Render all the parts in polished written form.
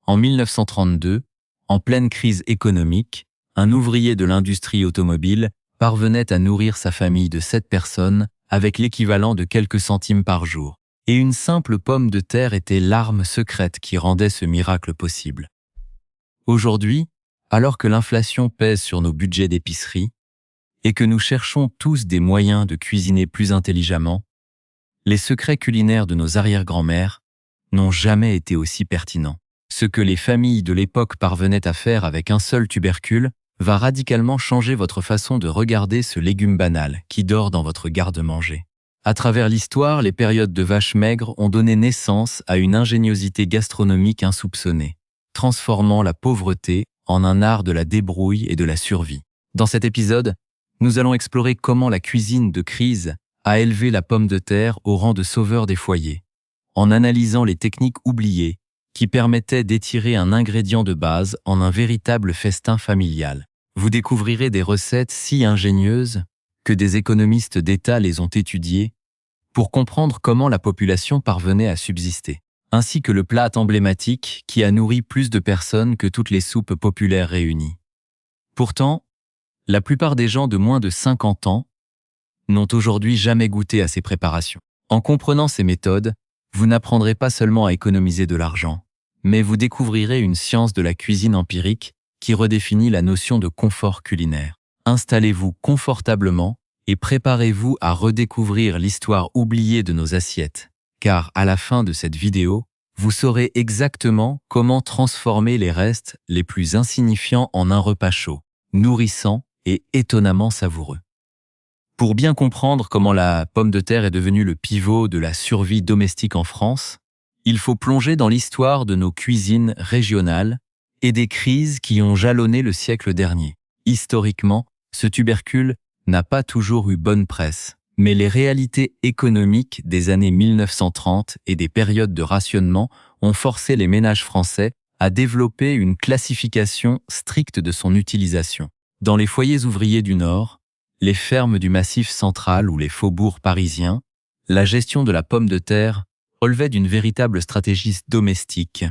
En 1932, en pleine crise économique, un ouvrier de l'industrie automobile parvenait à nourrir sa famille de 7 personnes avec l'équivalent de quelques centimes par jour. Et une simple pomme de terre était l'arme secrète qui rendait ce miracle possible. Aujourd'hui, alors que l'inflation pèse sur nos budgets d'épicerie et que nous cherchons tous des moyens de cuisiner plus intelligemment, les secrets culinaires de nos arrière-grand-mères n'ont jamais été aussi pertinents. Ce que les familles de l'époque parvenaient à faire avec un seul tubercule va radicalement changer votre façon de regarder ce légume banal qui dort dans votre garde-manger. À travers l'histoire, les périodes de vaches maigres ont donné naissance à une ingéniosité gastronomique insoupçonnée, transformant la pauvreté en un art de la débrouille et de la survie. Dans cet épisode, nous allons explorer comment la cuisine de crise a élevé la pomme de terre au rang de sauveur des foyers, en analysant les techniques oubliées qui permettaient d'étirer un ingrédient de base en un véritable festin familial. Vous découvrirez des recettes si ingénieuses que des économistes d'État les ont étudiées pour comprendre comment la population parvenait à subsister, ainsi que le plat emblématique qui a nourri plus de personnes que toutes les soupes populaires réunies. Pourtant, la plupart des gens de moins de 50 ans n'ont aujourd'hui jamais goûté à ces préparations. En comprenant ces méthodes, vous n'apprendrez pas seulement à économiser de l'argent, mais vous découvrirez une science de la cuisine empirique qui redéfinit la notion de confort culinaire. Installez-vous confortablement et préparez-vous à redécouvrir l'histoire oubliée de nos assiettes, car à la fin de cette vidéo, vous saurez exactement comment transformer les restes les plus insignifiants en un repas chaud, nourrissant et étonnamment savoureux. Pour bien comprendre comment la pomme de terre est devenue le pivot de la survie domestique en France, il faut plonger dans l'histoire de nos cuisines régionales et des crises qui ont jalonné le siècle dernier. Historiquement, ce tubercule n'a pas toujours eu bonne presse, mais les réalités économiques des années 1930 et des périodes de rationnement ont forcé les ménages français à développer une classification stricte de son utilisation. Dans les foyers ouvriers du Nord, les fermes du Massif central ou les faubourgs parisiens, la gestion de la pomme de terre relevait d'une véritable stratégie domestique,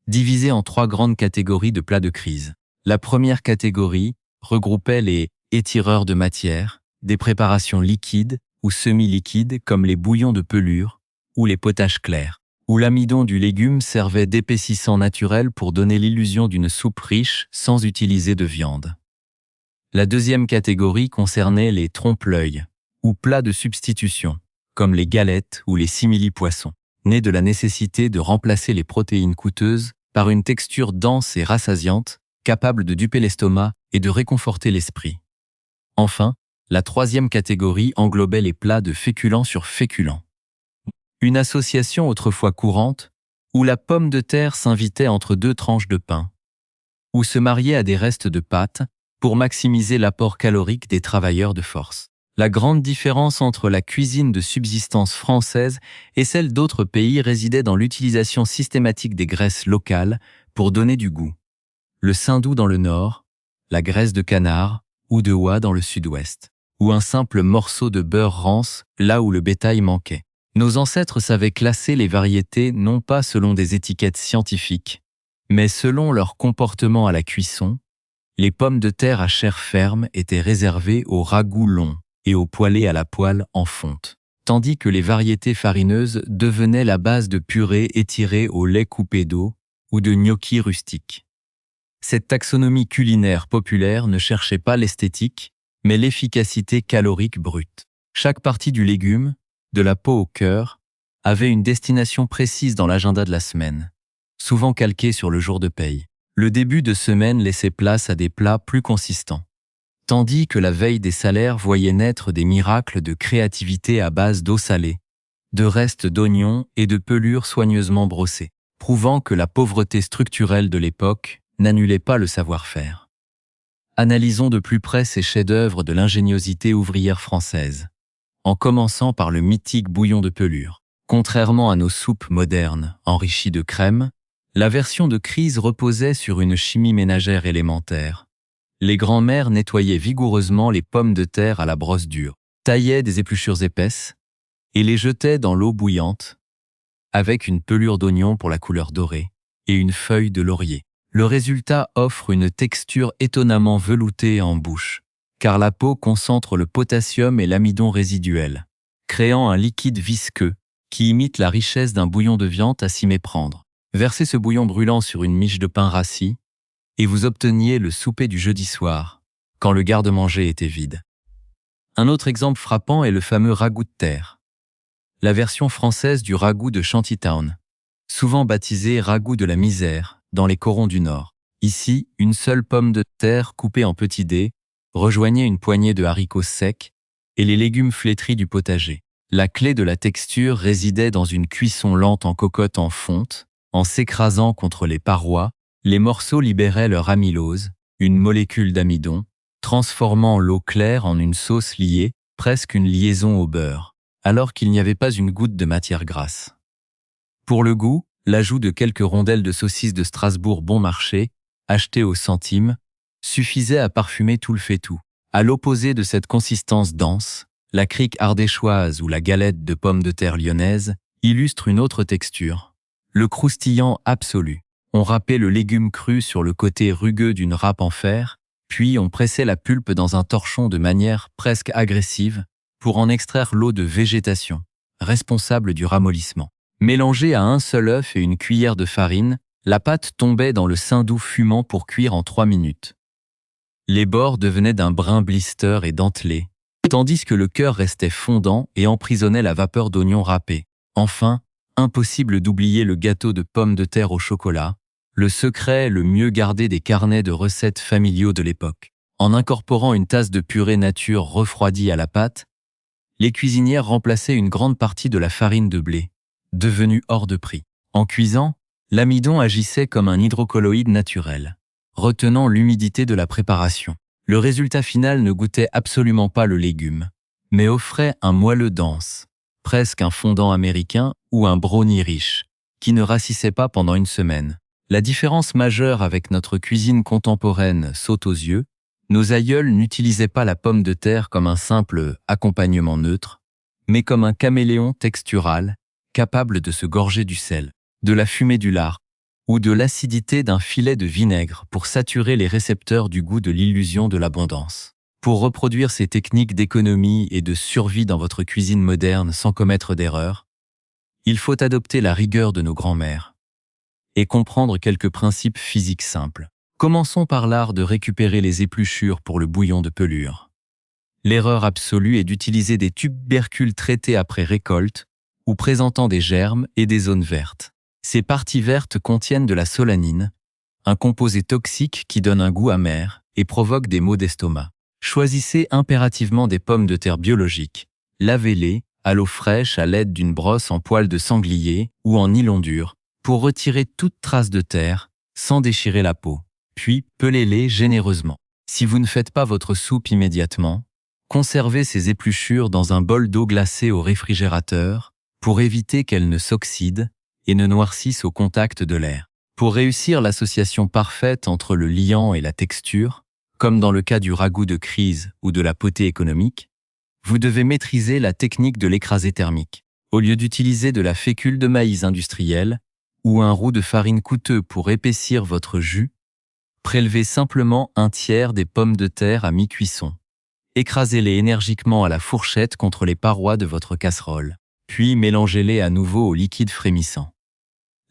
divisée en 3 grandes catégories de plats de crise. La première catégorie regroupait les étireurs de matière, des préparations liquides ou semi-liquides comme les bouillons de pelure ou les potages clairs, où l'amidon du légume servait d'épaississant naturel pour donner l'illusion d'une soupe riche sans utiliser de viande. La deuxième catégorie concernait les trompe-l'œil, ou plats de substitution, comme les galettes ou les simili-poissons, nés de la nécessité de remplacer les protéines coûteuses par une texture dense et rassasiante, capable de duper l'estomac et de réconforter l'esprit. Enfin, la troisième catégorie englobait les plats de féculents sur féculents. Une association autrefois courante, où la pomme de terre s'invitait entre 2 tranches de pain, ou se mariait à des restes de pâtes, pour maximiser l'apport calorique des travailleurs de force. La grande différence entre la cuisine de subsistance française et celle d'autres pays résidait dans l'utilisation systématique des graisses locales pour donner du goût. Le saindoux dans le nord, la graisse de canard ou de oie dans le sud-ouest, ou un simple morceau de beurre rance là où le bétail manquait. Nos ancêtres savaient classer les variétés non pas selon des étiquettes scientifiques, mais selon leur comportement à la cuisson. Les pommes de terre à chair ferme étaient réservées aux ragoûts longs et aux poêlés à la poêle en fonte, tandis que les variétés farineuses devenaient la base de purées étirées au lait coupé d'eau ou de gnocchis rustiques. Cette taxonomie culinaire populaire ne cherchait pas l'esthétique, mais l'efficacité calorique brute. Chaque partie du légume, de la peau au cœur, avait une destination précise dans l'agenda de la semaine, souvent calquée sur le jour de paye. Le début de semaine laissait place à des plats plus consistants, tandis que la veille des salaires voyait naître des miracles de créativité à base d'eau salée, de restes d'oignons et de pelures soigneusement brossées, prouvant que la pauvreté structurelle de l'époque n'annulait pas le savoir-faire. Analysons de plus près ces chefs-d'œuvre de l'ingéniosité ouvrière française, en commençant par le mythique bouillon de pelure. Contrairement à nos soupes modernes enrichies de crème, la version de crise reposait sur une chimie ménagère élémentaire. Les grands-mères nettoyaient vigoureusement les pommes de terre à la brosse dure, taillaient des épluchures épaisses et les jetaient dans l'eau bouillante, avec une pelure d'oignon pour la couleur dorée, et une feuille de laurier. Le résultat offre une texture étonnamment veloutée en bouche, car la peau concentre le potassium et l'amidon résiduel, créant un liquide visqueux qui imite la richesse d'un bouillon de viande à s'y méprendre. Versez ce bouillon brûlant sur une miche de pain rassis et vous obteniez le souper du jeudi soir, quand le garde-manger était vide. Un autre exemple frappant est le fameux ragoût de terre, la version française du ragoût de Shantytown, souvent baptisé ragoût de la misère dans les corons du Nord. Ici, une seule pomme de terre coupée en petits dés rejoignait une poignée de haricots secs et les légumes flétris du potager. La clé de la texture résidait dans une cuisson lente en cocotte en fonte. En s'écrasant contre les parois, les morceaux libéraient leur amylose, une molécule d'amidon, transformant l'eau claire en une sauce liée, presque une liaison au beurre, alors qu'il n'y avait pas une goutte de matière grasse. Pour le goût, l'ajout de quelques rondelles de saucisses de Strasbourg bon marché, achetées au centime, suffisait à parfumer tout le faitout. À l'opposé de cette consistance dense, la crique ardéchoise ou la galette de pommes de terre lyonnaise illustre une autre texture, le croustillant absolu. On râpait le légume cru sur le côté rugueux d'une râpe en fer, puis on pressait la pulpe dans un torchon de manière presque agressive pour en extraire l'eau de végétation, responsable du ramollissement. Mélangée à un seul œuf et une cuillère de farine, la pâte tombait dans le saindoux fumant pour cuire en 3 minutes. Les bords devenaient d'un brun blister et dentelé, tandis que le cœur restait fondant et emprisonnait la vapeur d'oignons râpés. Enfin, impossible d'oublier le gâteau de pommes de terre au chocolat, le secret le mieux gardé des carnets de recettes familiaux de l'époque. En incorporant une tasse de purée nature refroidie à la pâte, les cuisinières remplaçaient une grande partie de la farine de blé, devenue hors de prix. En cuisant, l'amidon agissait comme un hydrocolloïde naturel, retenant l'humidité de la préparation. Le résultat final ne goûtait absolument pas le légume, mais offrait un moelleux dense, presque un fondant américain ou un brownie riche, qui ne rassissait pas pendant une semaine. La différence majeure avec notre cuisine contemporaine saute aux yeux. Nos aïeuls n'utilisaient pas la pomme de terre comme un simple accompagnement neutre, mais comme un caméléon textural, capable de se gorger du sel, de la fumée du lard, ou de l'acidité d'un filet de vinaigre pour saturer les récepteurs du goût de l'illusion de l'abondance. Pour reproduire ces techniques d'économie et de survie dans votre cuisine moderne sans commettre d'erreur, il faut adopter la rigueur de nos grands-mères et comprendre quelques principes physiques simples. Commençons par l'art de récupérer les épluchures pour le bouillon de pelure. L'erreur absolue est d'utiliser des tubercules traités après récolte ou présentant des germes et des zones vertes. Ces parties vertes contiennent de la solanine, un composé toxique qui donne un goût amer et provoque des maux d'estomac. Choisissez impérativement des pommes de terre biologiques. Lavez-les à l'eau fraîche à l'aide d'une brosse en poil de sanglier ou en nylon dur pour retirer toute trace de terre sans déchirer la peau. Puis pelez-les généreusement. Si vous ne faites pas votre soupe immédiatement, conservez ces épluchures dans un bol d'eau glacée au réfrigérateur pour éviter qu'elles ne s'oxydent et ne noircissent au contact de l'air. Pour réussir l'association parfaite entre le liant et la texture, comme dans le cas du ragoût de crise ou de la potée économique, vous devez maîtriser la technique de l'écrasé thermique. Au lieu d'utiliser de la fécule de maïs industrielle ou un roux de farine coûteux pour épaissir votre jus, prélevez simplement un tiers des pommes de terre à mi-cuisson. Écrasez-les énergiquement à la fourchette contre les parois de votre casserole, puis mélangez-les à nouveau au liquide frémissant.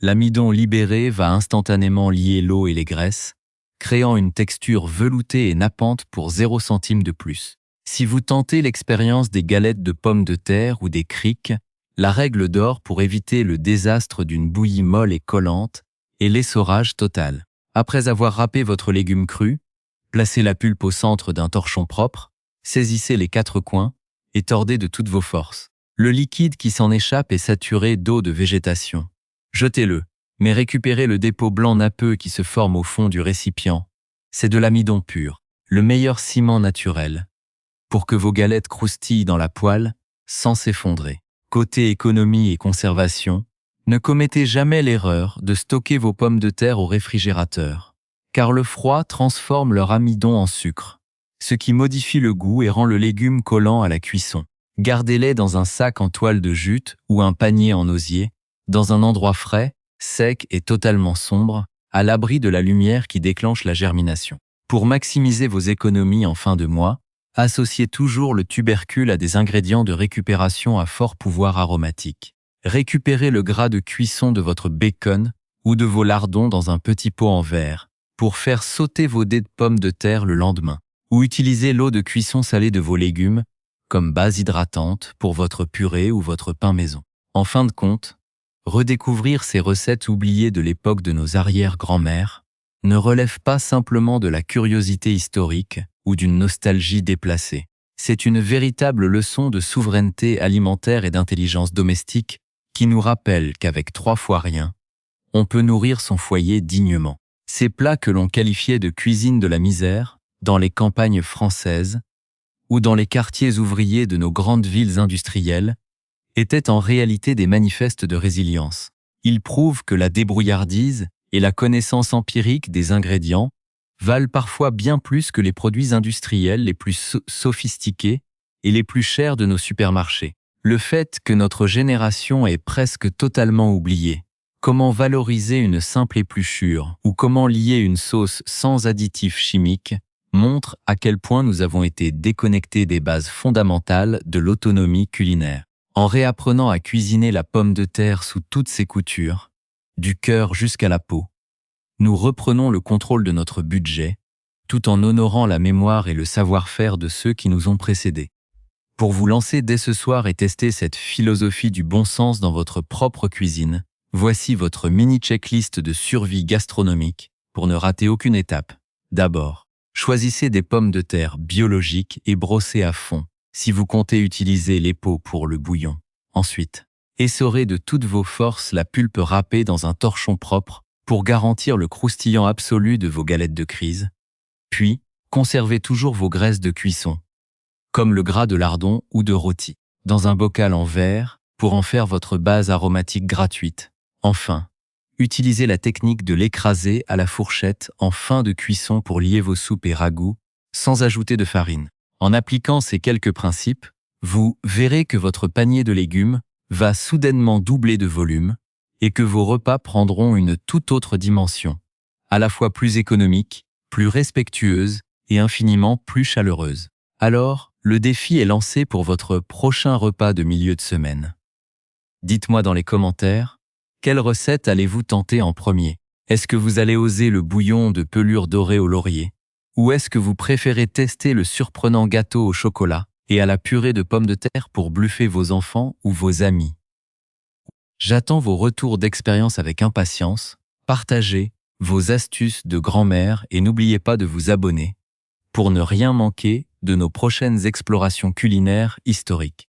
L'amidon libéré va instantanément lier l'eau et les graisses, créant une texture veloutée et nappante pour 0 centime de plus. Si vous tentez l'expérience des galettes de pommes de terre ou des criques, la règle d'or pour éviter le désastre d'une bouillie molle et collante est l'essorage total. Après avoir râpé votre légume cru, placez la pulpe au centre d'un torchon propre, saisissez les 4 coins et tordez de toutes vos forces. Le liquide qui s'en échappe est saturé d'eau de végétation. Jetez-le, mais récupérez le dépôt blanc nappeux qui se forme au fond du récipient. C'est de l'amidon pur, le meilleur ciment naturel, pour que vos galettes croustillent dans la poêle sans s'effondrer. Côté économie et conservation, ne commettez jamais l'erreur de stocker vos pommes de terre au réfrigérateur, car le froid transforme leur amidon en sucre, ce qui modifie le goût et rend le légume collant à la cuisson. Gardez-les dans un sac en toile de jute ou un panier en osier, dans un endroit frais, sec et totalement sombre, à l'abri de la lumière qui déclenche la germination. Pour maximiser vos économies en fin de mois, associez toujours le tubercule à des ingrédients de récupération à fort pouvoir aromatique. Récupérez le gras de cuisson de votre bacon ou de vos lardons dans un petit pot en verre pour faire sauter vos dés de pommes de terre le lendemain. Ou utilisez l'eau de cuisson salée de vos légumes comme base hydratante pour votre purée ou votre pain maison. En fin de compte, redécouvrir ces recettes oubliées de l'époque de nos arrière-grand-mères ne relève pas simplement de la curiosité historique ou d'une nostalgie déplacée. C'est une véritable leçon de souveraineté alimentaire et d'intelligence domestique qui nous rappelle qu'avec 3 fois rien, on peut nourrir son foyer dignement. Ces plats que l'on qualifiait de cuisine de la misère, dans les campagnes françaises ou dans les quartiers ouvriers de nos grandes villes industrielles, étaient en réalité des manifestes de résilience. Ils prouvent que la débrouillardise et la connaissance empirique des ingrédients valent parfois bien plus que les produits industriels les plus sophistiqués et les plus chers de nos supermarchés. Le fait que notre génération ait presque totalement oublié comment valoriser une simple épluchure ou comment lier une sauce sans additifs chimiques montre à quel point nous avons été déconnectés des bases fondamentales de l'autonomie culinaire. En réapprenant à cuisiner la pomme de terre sous toutes ses coutures, du cœur jusqu'à la peau, nous reprenons le contrôle de notre budget, tout en honorant la mémoire et le savoir-faire de ceux qui nous ont précédés. Pour vous lancer dès ce soir et tester cette philosophie du bon sens dans votre propre cuisine, voici votre mini checklist de survie gastronomique pour ne rater aucune étape. D'abord, choisissez des pommes de terre biologiques et brossées à fond, si vous comptez utiliser les peaux pour le bouillon. Ensuite, essorez de toutes vos forces la pulpe râpée dans un torchon propre pour garantir le croustillant absolu de vos galettes de crise. Puis, conservez toujours vos graisses de cuisson, comme le gras de lardon ou de rôti, dans un bocal en verre pour en faire votre base aromatique gratuite. Enfin, utilisez la technique de l'écraser à la fourchette en fin de cuisson pour lier vos soupes et ragoûts sans ajouter de farine. En appliquant ces quelques principes, vous verrez que votre panier de légumes va soudainement doubler de volume et que vos repas prendront une toute autre dimension, à la fois plus économique, plus respectueuse et infiniment plus chaleureuse. Alors, le défi est lancé pour votre prochain repas de milieu de semaine. Dites-moi dans les commentaires, quelle recette allez-vous tenter en premier? Est-ce que vous allez oser le bouillon de pelure dorée au laurier? Ou est-ce que vous préférez tester le surprenant gâteau au chocolat et à la purée de pommes de terre pour bluffer vos enfants ou vos amis? J'attends vos retours d'expérience avec impatience, partagez vos astuces de grand-mère et n'oubliez pas de vous abonner pour ne rien manquer de nos prochaines explorations culinaires historiques.